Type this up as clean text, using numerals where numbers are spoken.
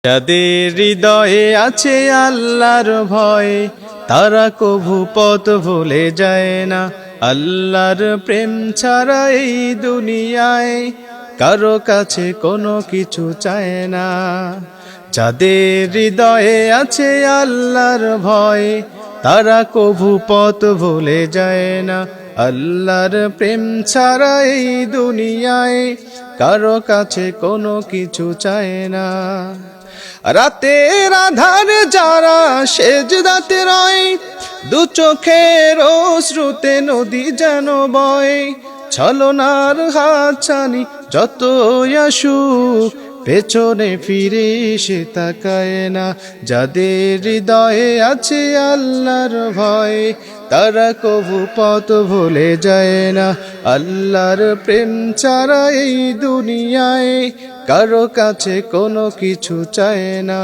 যাদের হৃদয়ে আছে আল্লাহর ভয়, তারা কভু পথ ভুলে যায় না। আল্লাহর প্রেম ছাড়া এই দুনিয়ায় কারো কাছে কোনো কিছু চায় না। যাদের হৃদয়ে আছে আল্লাহর ভয়, তারা কভু পথ ভুলে যায় না। আল্লাহর প্রেম ছাড়া এই দুনিয়ায় কারো কাছে কোনো কিছু চায় না। রাতের আধারে যারা সেজদাতে রয়, দু চোখের অশ্রুতে নদী যেন বয়। ছলনার হাতছানি যত আসুক, পেছনে ফিরে সে তাকায় না। যাদের হৃদয়ে আছে আল্লাহর ভয়, তারা কভু পথ ভুলে যায় না। আল্লাহর প্রেম ছাড়া এই দুনিয়ায় কারো কাছে কোনো কিছু চায় না।